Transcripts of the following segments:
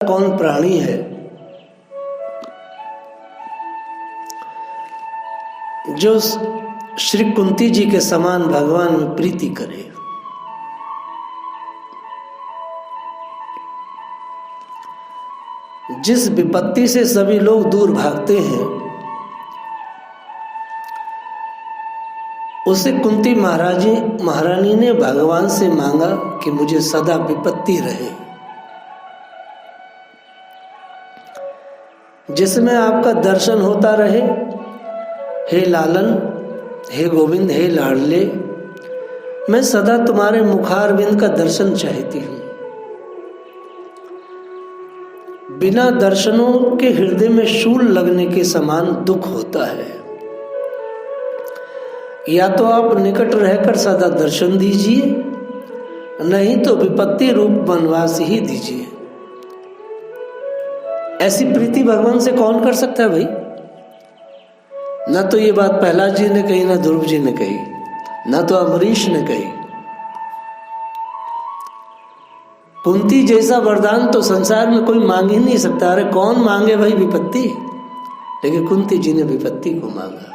कौन प्राणी है जो श्री कुंती जी के समान भगवान में प्रीति करे। जिस विपत्ति से सभी लोग दूर भागते हैं, उसे कुंती महारानी ने भगवान से मांगा कि मुझे सदा विपत्ति रहे, जिसमें आपका दर्शन होता रहे। हे लालन, हे गोविंद, हे लाडले, मैं सदा तुम्हारे मुखारविंद का दर्शन चाहती हूँ। बिना दर्शनों के हृदय में शूल लगने के समान दुख होता है। या तो आप निकट रहकर सदा दर्शन दीजिए, नहीं तो विपत्ति रूप वनवास ही दीजिए। ऐसी प्रीति भगवान से कौन कर सकता है भाई? ना तो ये बात प्रहलाद जी ने कही, ना ध्रुव जी ने कही, ना तो अमरीश ने कही। कुंती जैसा वरदान तो संसार में कोई मांग ही नहीं सकता। अरे कौन मांगे भाई विपत्ति? लेकिन कुंती जी ने विपत्ति को मांगा।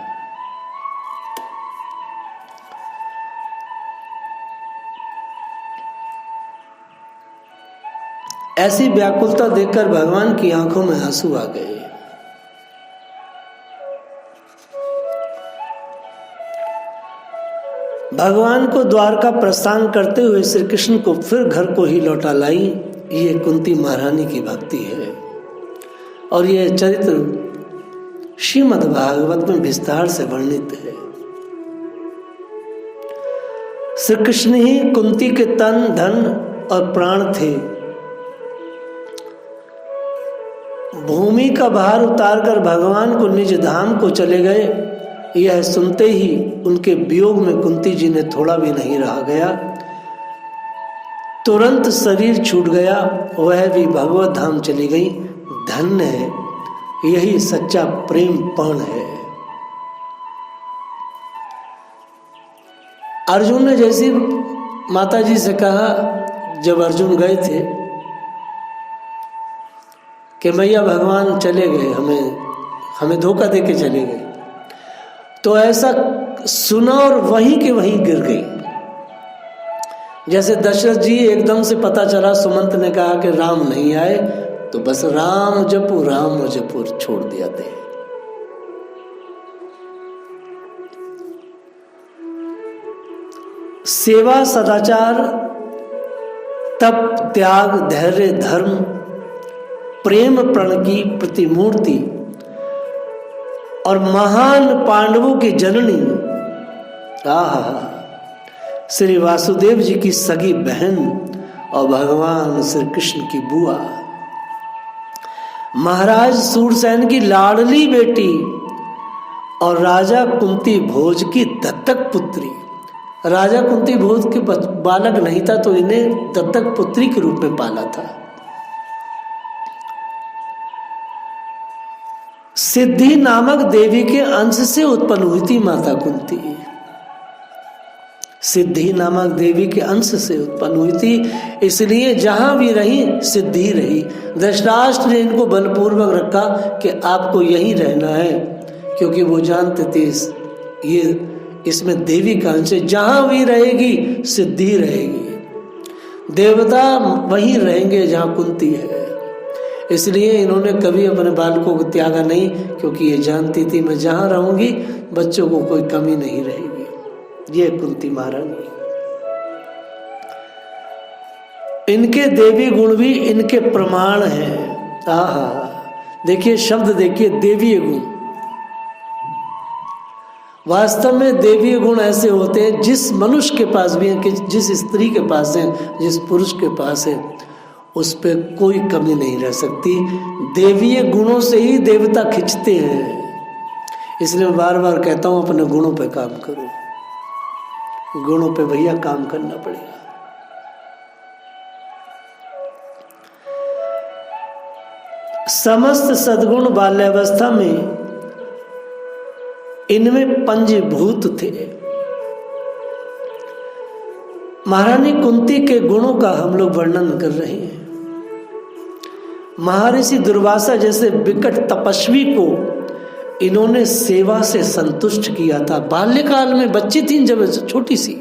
ऐसी व्याकुलता देखकर भगवान की आंखों में आंसू आ गए। भगवान को द्वारका प्रस्थान करते हुए श्री कृष्ण को फिर घर को ही लौटा लाई। ये कुंती महारानी की भक्ति है और यह चरित्र श्रीमद् भागवत में विस्तार से वर्णित है। श्री कृष्ण ही कुंती के तन, धन और प्राण थे। भूमि का भार उतारकर भगवान को निज धाम को चले गए। यह सुनते ही उनके वियोग में कुंती जी ने थोड़ा भी नहीं रहा गया। तुरंत शरीर छूट गया, वह भी भगवत धाम चली गई। धन्य है, यही सच्चा प्रेम पण है। अर्जुन ने जैसी माता जी से कहा, जब अर्जुन गए थे कि मैया भगवान चले गए, हमें धोखा देके चले गए, तो ऐसा सुना और वहीं के वहीं गिर गई। जैसे दशरथ जी एकदम से पता चला, सुमंत ने कहा कि राम नहीं आए, तो बस राम जपू छोड़ दिया थे। सेवा, सदाचार, तप, त्याग, धैर्य, धर्म, प्रेम प्रण की प्रतिमूर्ति और महान पांडवों की जननी श्री वासुदेव जी की सगी बहन और भगवान श्री कृष्ण की बुआ, महाराज सूरसेन की लाडली बेटी और राजा कुंती भोज की दत्तक पुत्री। राजा कुंती भोज के बालक नहीं था तो इन्हें दत्तक पुत्री के रूप में पाला था। सिद्धि नामक देवी के अंश से उत्पन्न हुई थी माता कुंती। सिद्धि नामक देवी के अंश से उत्पन्न हुई थी, इसलिए जहां भी रही सिद्धि रही। धृतराष्ट्र ने इनको बलपूर्वक रखा कि आपको यहीं रहना है, क्योंकि वो जानते थे ये इसमें देवी का अंश है। जहां भी रहेगी सिद्धि रहेगी, देवता वहीं रहेंगे जहां कुंती है। इसलिए इन्होंने कभी अपने बालकों को त्यागा नहीं, क्योंकि ये जानती थी मैं जहां रहूंगी बच्चों को कोई कमी नहीं रहेगी। ये कुंती महारानी, इनके देवी गुण भी इनके प्रमाण हैं। देखिए शब्द, देखिए देवीय गुण। वास्तव में देवीय गुण ऐसे होते हैं जिस मनुष्य के पास भी है, जिस स्त्री के पास है, जिस पुरुष के पास है, उस पे कोई कमी नहीं रह सकती। देवीय गुणों से ही देवता खिंचते हैं। इसलिए मैं बार बार कहता हूं अपने गुणों पे काम करो। गुणों पे भैया काम करना पड़ेगा। समस्त सद्गुण बाल्यावस्था में इनमें पंजीभूत थे। महारानी कुंती के गुणों का हम लोग वर्णन कर रहे हैं। महर्षि दुर्वासा जैसे विकट तपस्वी को इन्होंने सेवा से संतुष्ट किया था। बाल्यकाल में बच्ची थी जब छोटी सी,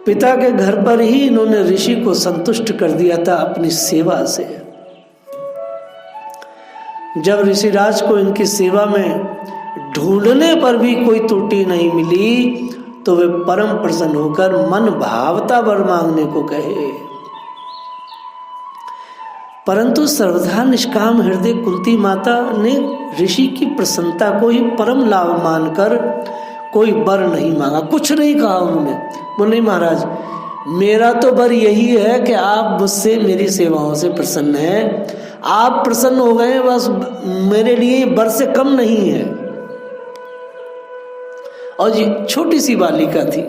पिता के घर पर ही इन्होंने ऋषि को संतुष्ट कर दिया था अपनी सेवा से। जब ऋषिराज को इनकी सेवा में ढूंढने पर भी कोई त्रुटि नहीं मिली तो वे परम प्रसन्न होकर मन भावता वर मांगने को कहे। परंतु सर्वथा निष्काम हृदय कुंती माता ने ऋषि की प्रसन्नता को ही परम लाभ मानकर कोई वर नहीं मांगा, कुछ नहीं कहा उन्होंने। बोले नहीं महाराज, मेरा तो वर यही है कि आप मुझसे मेरी सेवाओं से प्रसन्न हैं, आप प्रसन्न हो गए, बस मेरे लिए वर से कम नहीं है। और ये छोटी सी बालिका थी।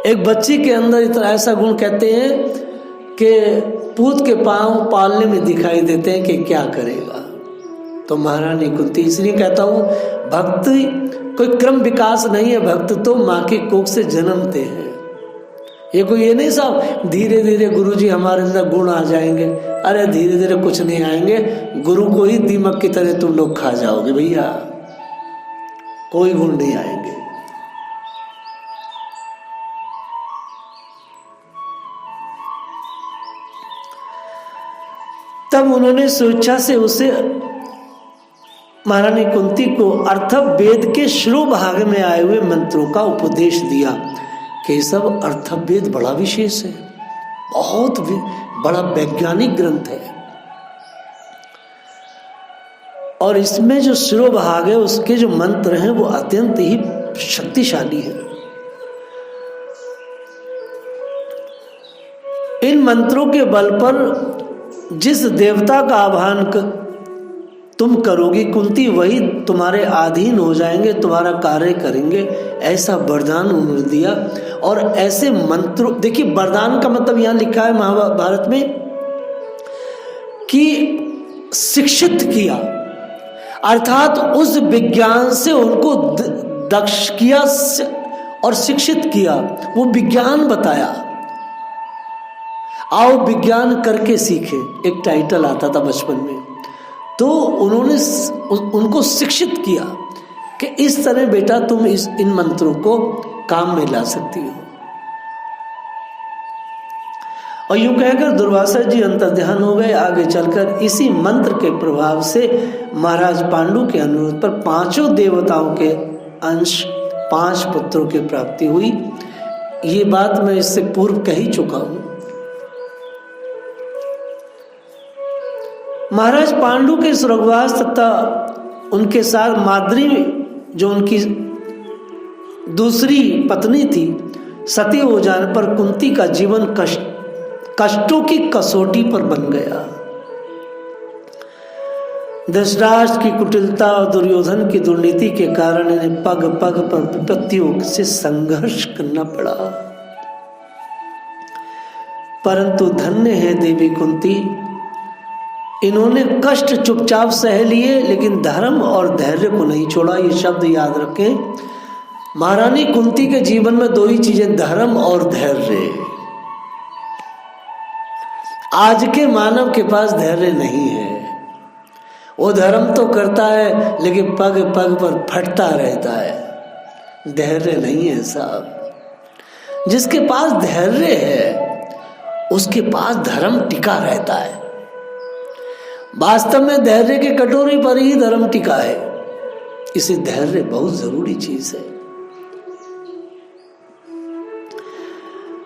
एक बच्ची के अंदर इतना ऐसा गुण कहते हैं कि पूत के पांव पालने में दिखाई देते हैं कि क्या करेगा। तो महारानी कुंती, इसलिए कहता हूं भक्त कोई क्रम विकास नहीं है, भक्त तो माँ के कोख से जन्मते हैं। ये नहीं साहब धीरे धीरे गुरुजी हमारे अंदर गुण आ जाएंगे। अरे धीरे धीरे कुछ नहीं आएंगे, गुरु को ही दीमक की तरह तुम लोग खा जाओगे भैया, कोई गुण नहीं आएंगे। तब उन्होंने स्वेच्छा से उसे महारानी कुंती को अर्थ वेद के शुरू भाग में आए हुए मंत्रों का उपदेश दिया कि सब अर्थवेद बड़ा विशेष है, बहुत बड़ा वैज्ञानिक ग्रंथ है और इसमें जो शिरोभाग है उसके जो मंत्र हैं वो अत्यंत ही शक्तिशाली है। इन मंत्रों के बल पर जिस देवता का आह्वान तुम करोगी कुंती वही तुम्हारे अधीन हो जाएंगे, तुम्हारा कार्य करेंगे, ऐसा वरदान उन्होंने दिया। और ऐसे मंत्रों, देखिए वरदान का मतलब यहां लिखा है महाभारत में कि शिक्षित किया, अर्थात उस विज्ञान से उनको दक्ष किया और शिक्षित किया, वो विज्ञान बताया। आओ विज्ञान करके सीखे, एक टाइटल आता था बचपन में। तो उन्होंने उनको शिक्षित किया कि इस तरह बेटा तुम इन मंत्रों को काम में ला सकती हो। और यूं कहकर दुर्वासा जी अंतर्ध्यान हो गए। आगे चलकर इसी मंत्र के प्रभाव से महाराज पांडु के अनुरोध पर पांचों देवताओं के अंश 5 पुत्रों की प्राप्ति हुई। ये बात मैं इससे पूर्व कह ही चुका हूं। महाराज पांडु के स्वर्गवास तथा उनके साथ माद्री जो उनकी दूसरी पत्नी थी सती हो जाने पर कुंती का जीवन कष्टों की कसौटी पर बन गया। धृतराष्ट्र की कुटिलता और दुर्योधन की दुर्नीति के कारण इन्हें पग पग पर विपत्तियों से संघर्ष करना पड़ा। परंतु धन्य है देवी कुंती, इन्होंने कष्ट चुपचाप सह लिए लेकिन धर्म और धैर्य को नहीं छोड़ा। ये शब्द याद रखें। महारानी कुंती के जीवन में 2 ही चीजें, धर्म और धैर्य। आज के मानव के पास धैर्य नहीं है, वो धर्म तो करता है लेकिन पग पग पर फटता रहता है। धैर्य नहीं है साहब। जिसके पास धैर्य है उसके पास धर्म टिका रहता है। वास्तव में धैर्य के कटोरे पर ही धर्म टिका है। इसे धैर्य बहुत जरूरी चीज है।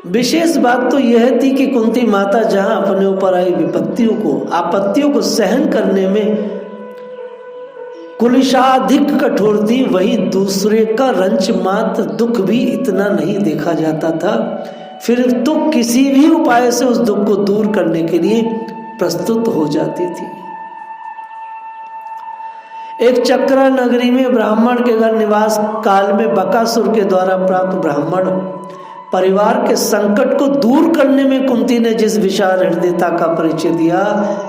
विशेष बात तो यह थी कि कुंती माता जहां अपने ऊपर आई आपत्तियों को सहन करने में कुलिशाधिक कठोर थी, वही दूसरे का रंच मात्र दुख भी इतना नहीं देखा जाता था। फिर तो किसी भी उपाय से उस दुख को दूर करने के लिए प्रस्तुत हो जाती थी। एक चक्रा नगरी में ब्राह्मण के घर निवास काल में बकासुर के द्वारा प्राप्त ब्राह्मण परिवार के संकट को दूर करने में कुंती ने जिस विशाल हृदयता का परिचय दिया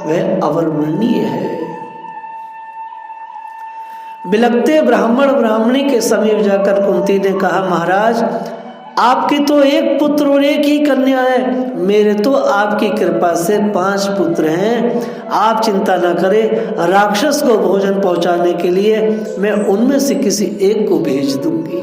वह अवर्णनीय है। बिलखते ब्राह्मण ब्राह्मणी के समीप जाकर कुंती ने कहा, महाराज आपके तो एक पुत्र और एक ही कन्या है, मेरे तो आपकी कृपा से 5 पुत्र हैं। आप चिंता न करें, राक्षस को भोजन पहुंचाने के लिए मैं उनमें से किसी एक को भेज दूंगी।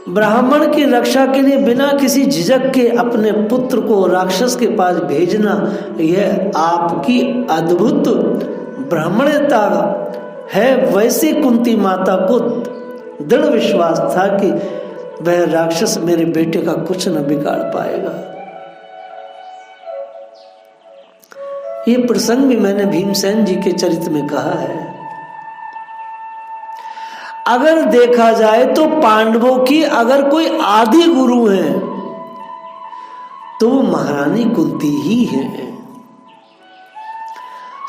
ब्राह्मण की रक्षा के लिए बिना किसी झिझक के अपने पुत्र को राक्षस के पास भेजना, यह आपकी अद्भुत ब्राह्मणता है। वैसे कुंती माता को दृढ़ विश्वास था कि वह राक्षस मेरे बेटे का कुछ न बिगाड़ पाएगा। ये प्रसंग भी मैंने भीमसेन जी के चरित्र में कहा है। अगर देखा जाए तो पांडवों की अगर कोई आदि गुरु है तो वो महारानी कुंती ही है।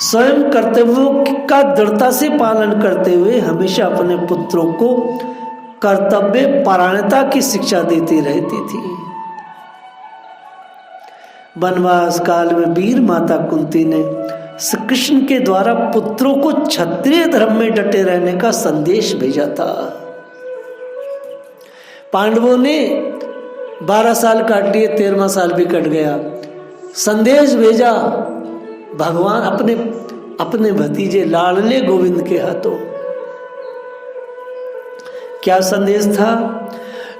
स्वयं कर्तव्यों का दृढ़ता से पालन करते हुए हमेशा अपने पुत्रों को कर्तव्य परायणता की शिक्षा देती रहती थी। वनवास काल में वीर माता कुंती ने श्री कृष्ण के द्वारा पुत्रों को क्षत्रिय धर्म में डटे रहने का संदेश भेजा था। पांडवों ने 12 साल काट लिए, 13वां साल भी कट गया। संदेश भेजा भगवान अपने भतीजे लाडले गोविंद के हाथों। क्या संदेश था?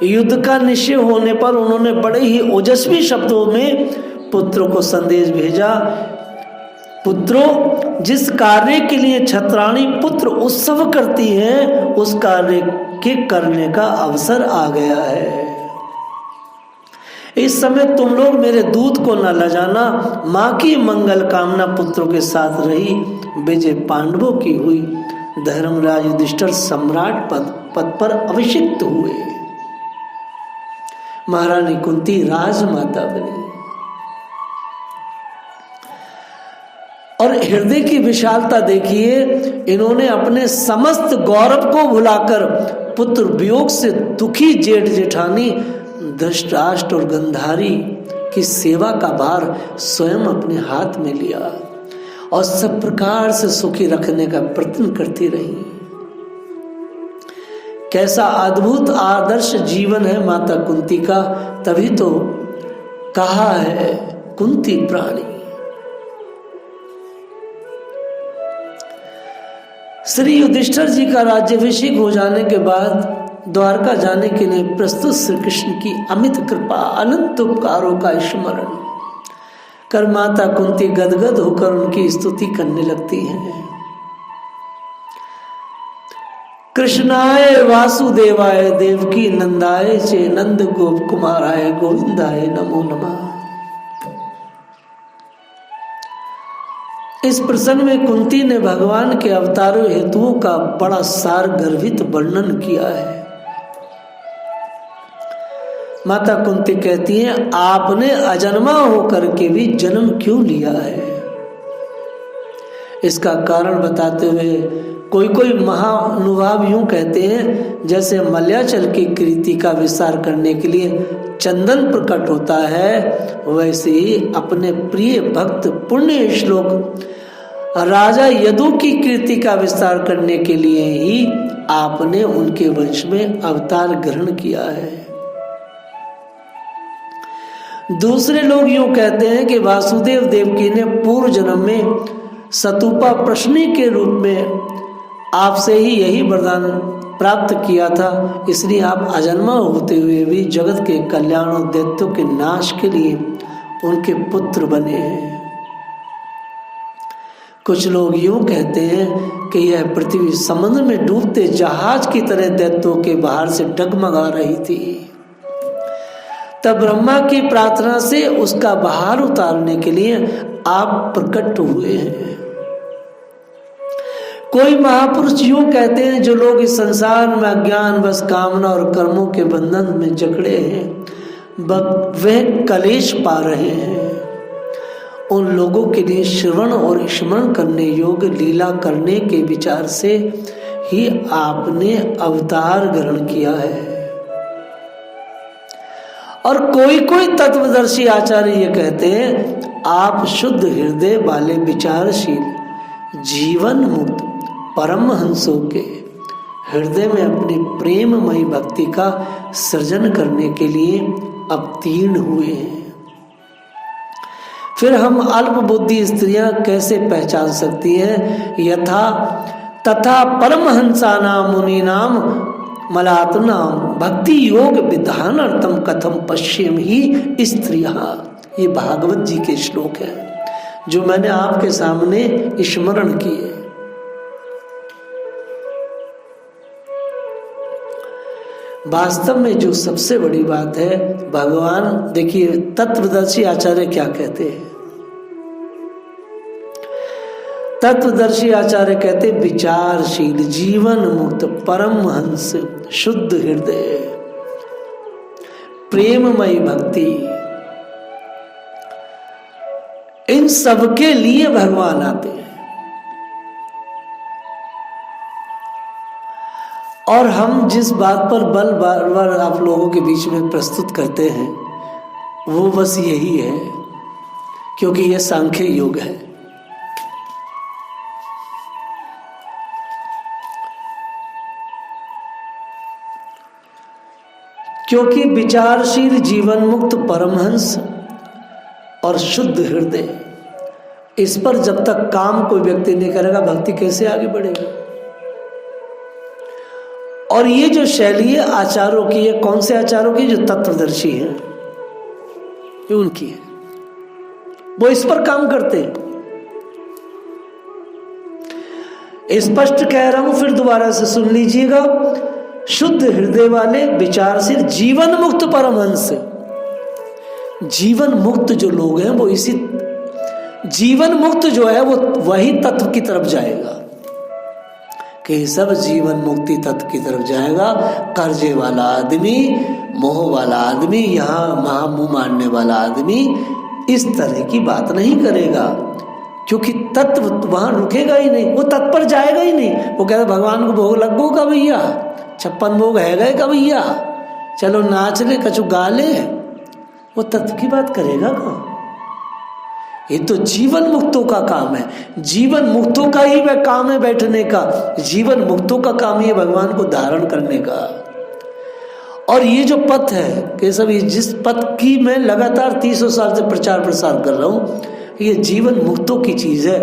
युद्ध का निश्चय होने पर उन्होंने बड़े ही ओजस्वी शब्दों में पुत्रों को संदेश भेजा। पुत्रों, जिस कार्य के लिए क्षत्राणी पुत्र उत्सव करती है, उस कार्य के करने का अवसर आ गया है। इस समय तुम लोग मेरे दूत को न लजाना। मां की मंगल कामना पुत्रों के साथ रही। विजय पांडवों की हुई। धर्मराज युधिष्ठिर सम्राट पद पर अभिषिक्त हुए। महारानी कुंती राजमाता बनी और हृदय की विशालता देखिए। इन्होंने अपने समस्त गौरव को भुलाकर पुत्र वियोग से दुखी जेठ जेठानी धृतराष्ट्र और गंधारी की सेवा का भार स्वयं अपने हाथ में लिया और सब प्रकार से सुखी रखने का प्रयत्न करती रही। कैसा अद्भुत आदर्श जीवन है माता कुंती का। तभी तो कहा है कुंती प्राणी। श्री युधिष्ठिर जी का राज्याभिषेक हो जाने के बाद द्वारका जाने के लिए प्रस्तुत श्री कृष्ण की अमित कृपा, अनंत उपकारों का स्मरण कर माता कुंती गदगद होकर उनकी स्तुति करने लगती हैं। कृष्णाय वासुदेवाय देवकी नंदाय चे नंद गोप कुमाराय गोविंदाय नमो नमः। इस प्रसंग में कुंती ने भगवान के अवतारों हेतुओं का बड़ा सार गर्भित वर्णन किया है। माता कुंती कहती हैं, आपने अजन्मा होकर के भी जन्म क्यों लिया है? इसका कारण बताते हुए कोई महानुभाव यूं कहते हैं, जैसे मलयाचल की कृति का विस्तार करने के लिए चंदन प्रकट होता है, वैसे ही अपने प्रिय भक्त पुण्य श्लोक राजा यदु की कीर्ति का विस्तार करने के लिए ही आपने उनके वंश में अवतार ग्रहण किया है। दूसरे लोग यूं कहते हैं कि वासुदेव देवकी ने पूर्व जन्म में सतूपा प्रश्नी के रूप में आपसे ही यही वरदान प्राप्त किया था, इसलिए आप अजन्मा होते हुए भी जगत के कल्याण और दैत्यों के नाश के लिए उनके पुत्र बने हैं। कुछ लोग यूं कहते हैं कि यह पृथ्वी समुद्र में डूबते जहाज की तरह दैत्यों के बाहर से डगमगा रही थी, तब ब्रह्मा की प्रार्थना से उसका बाहर उतारने के लिए आप प्रकट हुए हैं। कोई महापुरुष यूं कहते हैं, जो लोग इस संसार में अज्ञान बस कामना और कर्मों के बंधन में जकड़े हैं, वह कलेश पा रहे हैं। उन लोगों के लिए श्रवण और स्मरण करने योग्य लीला करने के विचार से ही आपने अवतार ग्रहण किया है। और कोई तत्वदर्शी आचार्य ये कहते हैं, आप शुद्ध हृदय वाले विचारशील जीवन मुक्त परमहंसों के हृदय में अपनी प्रेममयी भक्ति का सृजन करने के लिए अवतीर्ण हुए हैं। फिर हम अल्प बुद्धि स्त्रियां कैसे पहचान सकती हैं? यथा तथा परमहंसानाम मुनीनाम मलात्नाम भक्ति योग विधानार्थम कथम पश्चिम ही स्त्रियां। ये भागवत जी के श्लोक है जो मैंने आपके सामने स्मरण किए। वास्तव में जो सबसे बड़ी बात है, भगवान देखिए तत्वदर्शी आचार्य क्या कहते हैं। तत्वदर्शी आचार्य कहते विचारशील जीवन मुक्त परमहंस शुद्ध हृदय प्रेममयी भक्ति, इन सबके लिए भगवान आते हैं। और हम जिस बात पर बल बार बार आप लोगों के बीच में प्रस्तुत करते हैं वो बस यही है, क्योंकि यह सांख्य योग है। क्योंकि विचारशील जीवन मुक्त परमहंस और शुद्ध हृदय, इस पर जब तक काम कोई व्यक्ति नहीं करेगा भक्ति कैसे आगे बढ़ेगा। और ये जो शैली है आचार्यों की है, कौन से आचार्यों की? जो तत्वदर्शी हैं, ये उनकी है। वो इस पर काम करते हैं। स्पष्ट कह रहा हूं, फिर दोबारा से सुन लीजिएगा। शुद्ध हृदय वाले विचारशील जीवन मुक्त परमहंस, जीवन मुक्त जो लोग हैं वो इसी जीवन मुक्त जो है वो वही तत्व की तरफ जाएगा कि सब जीवन मुक्ति तत्व की तरफ जाएगा। कर्जे वाला आदमी, मोह वाला आदमी, यहाँ महामुँह मानने वाला आदमी इस तरह की बात नहीं करेगा, क्योंकि तत्व वहां रुकेगा ही नहीं, वो तत्पर जाएगा ही नहीं। वो कहता भगवान को भोग लगो का भैया, 56 भोग है गए का भैया, चलो नाच ले कछु गा ले, वो तत्व की बात करेगा कौन? ये तो जीवन मुक्तों का काम है। जीवन मुक्तों का ही वह काम है बैठने का। जीवन मुक्तों का काम ही है भगवान को धारण करने का। और ये जो पथ है कि सब जिस पथ की मैं लगातार 300 साल से प्रचार प्रसार कर रहा हूँ, ये जीवन मुक्तों की चीज है।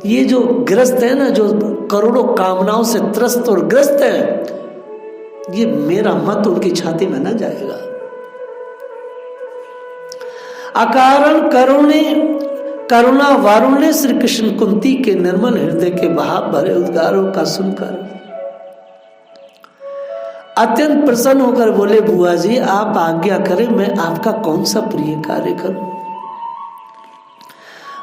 ये जो ग्रस्त है ना, जो करोड़ों कामनाओं से त्रस्त और ग्रस्त है, ये मेरा मत उनकी छाती में न जाएगा। अकारण करुणा वारुण ने श्री कृष्ण कुंती के निर्मल हृदय के भाव भरे उद्गारों का सुनकर अत्यंत प्रसन्न होकर बोले, बुआ जी आप आज्ञा करें, मैं आपका कौन सा प्रिय कार्य करूं।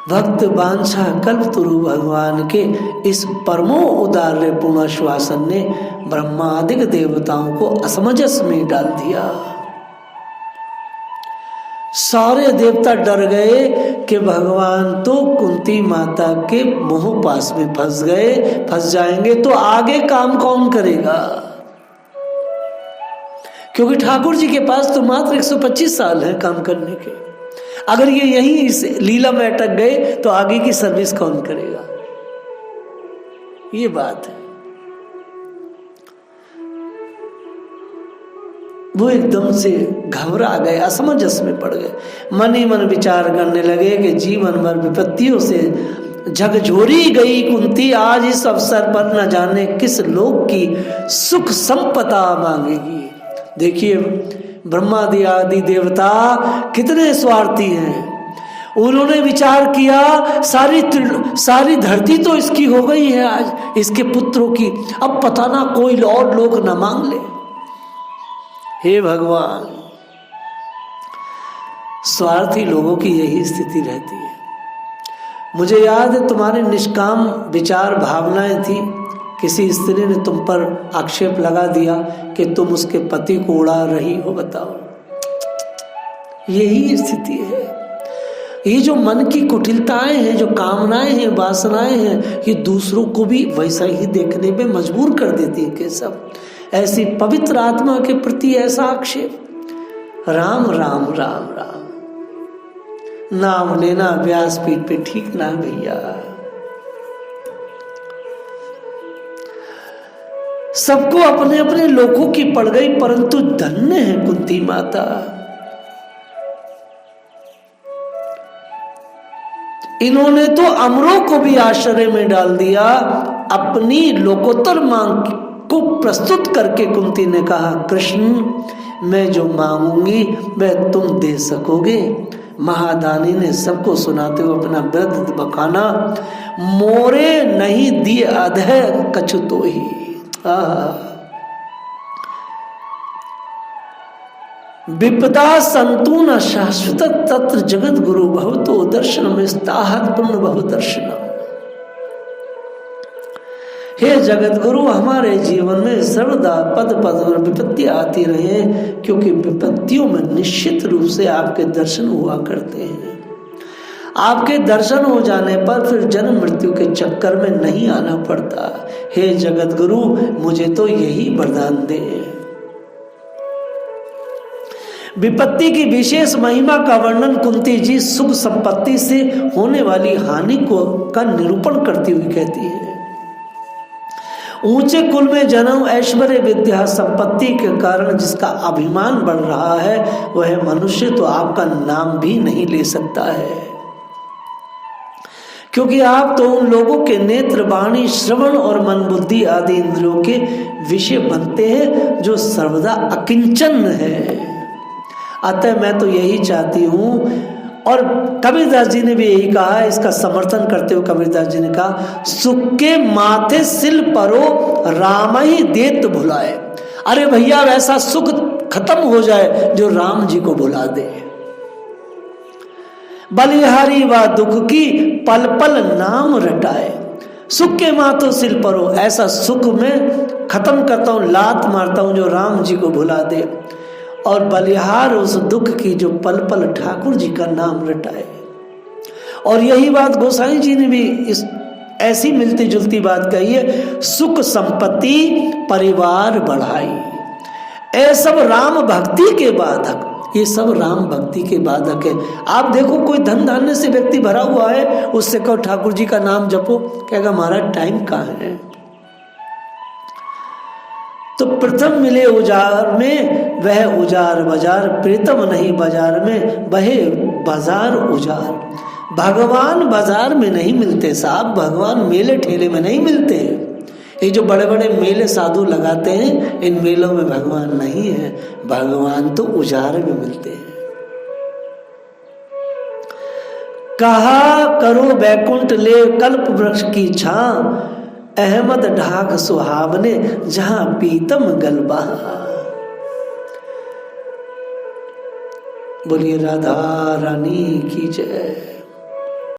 भक्त वांछा कल्पतरु भगवान के इस परमो उदार पूर्ण आश्वासन ने ब्रह्मादिक देवताओं को असमंजस में डाल दिया। सारे देवता डर गए कि भगवान तो कुंती माता के मोह पास में फंस जाएंगे, तो आगे काम कौन करेगा। क्योंकि ठाकुर जी के पास तो मात्र 125 साल है काम करने के। अगर ये यही इस लीला में अटक गए तो आगे की सर्विस कौन करेगा। ये बात है। वो एकदम से घबरा गए, असमंजस में पड़ गए, मन ही मन विचार करने लगे कि जीवन भर विपत्तियों से झकझोरी गई कुंती आज इस अवसर पर न जाने किस लोक की सुख संपदा मांगेगी। देखिए ब्रह्मादि आदि देवता कितने स्वार्थी हैं। उन्होंने विचार किया सारी धरती तो इसकी हो गई है आज, इसके पुत्रों की, अब पता ना कोई और लोग न मांग ले। हे भगवान, स्वार्थी लोगों की यही स्थिति रहती है। मुझे याद है तुम्हारे निष्काम विचार भावनाएं थी, किसी स्त्री ने तुम पर आक्षेप लगा दिया कि तुम उसके पति को उड़ा रही हो। बताओ, यही स्थिति है। ये जो मन की कुटिलताएं हैं, जो कामनाएं हैं, वासनाएं हैं, ये दूसरों को भी वैसा ही देखने पे मजबूर कर देती है कि सब ऐसी पवित्र आत्मा के प्रति ऐसा आक्षेप। राम राम राम राम नाम लेना व्यासपीठ पे ठीक ना भैया। सबको अपने अपने लोगों की पड़ गई, परंतु धन्य है कुंती माता। इन्होंने तो अमरों को भी आश्चर्य में डाल दिया। अपनी लोकोत्तर मांग को प्रस्तुत करके कुंती ने कहा, कृष्ण मैं जो मांगूंगी वह तुम दे सकोगे। महादानी ने सबको सुनाते हुए अपना वृद्ध बखाना, मोरे नहीं दिए अधय कछु तो ही। विपदा संतु न शाश्वत तत्र जगत गुरु भवतो दर्शन में स्ताहत पुण्य बहु दर्शनम। हे जगत गुरु, हमारे जीवन में सर्वदा पद पद पर विपत्ति आती रहे, क्योंकि विपत्तियों में निश्चित रूप से आपके दर्शन हुआ करते हैं। आपके दर्शन हो जाने पर फिर जन्म मृत्यु के चक्कर में नहीं आना पड़ता। हे जगत गुरु, मुझे तो यही वरदान दे। विपत्ति की विशेष महिमा का वर्णन कुंती जी सुख संपत्ति से होने वाली हानि को का निरूपण करती हुई कहती है, ऊंचे कुल में जन्म, ऐश्वर्य, विद्या, संपत्ति के कारण जिसका अभिमान बढ़ रहा है, वह मनुष्य तो आपका नाम भी नहीं ले सकता है, क्योंकि आप तो उन लोगों के नेत्र, वाणी, श्रवण और मन बुद्धि आदि इंद्रियों के विषय बनते हैं जो सर्वदा अकिंचन है। अतः मैं तो यही चाहती हूँ, और कबीरदास जी ने भी यही कहा है। इसका समर्थन करते हुए कबीरदास जी ने कहा, सुख के माथे सिल परो राम ही देत भुलाए। अरे भैया, वैसा सुख खत्म हो जाए जो राम जी को भुला दे। बलिहारी व दुख की पल पल नाम रटाए। सुख के माथों सिल परो, ऐसा सुख में खत्म करता हूँ, लात मारता हूँ जो राम जी को भुला दे। और बलिहार उस दुख की जो पल पल ठाकुर जी का नाम रटाए। और यही बात गोसाई जी ने भी इस ऐसी मिलती जुलती बात कही है, सुख संपत्ति परिवार बढ़ाई। ये सब राम भक्ति के बाधक, ये सब राम भक्ति के बाधक है। आप देखो, कोई धन धान्य से व्यक्ति भरा हुआ है, उससे कहो ठाकुर जी का नाम जपो, कहेगा महाराज टाइम कहाँ है। तो प्रथम मिले उजार में वह उजार बाजार, प्रीतम नहीं बाजार में वह बाजार उजार। भगवान बाजार में नहीं मिलते साहब, भगवान मेले ठेले में नहीं मिलते। ये जो बड़े बड़े मेले साधु लगाते हैं, इन मेलों में भगवान नहीं है, भगवान तो उजार में मिलते हैं। कहा करो बैकुंठ ले कल्प वृक्ष की छां, अहमद ढाक सुहावने जहां पीतम गलबा। बोलिए राधा रानी की जय।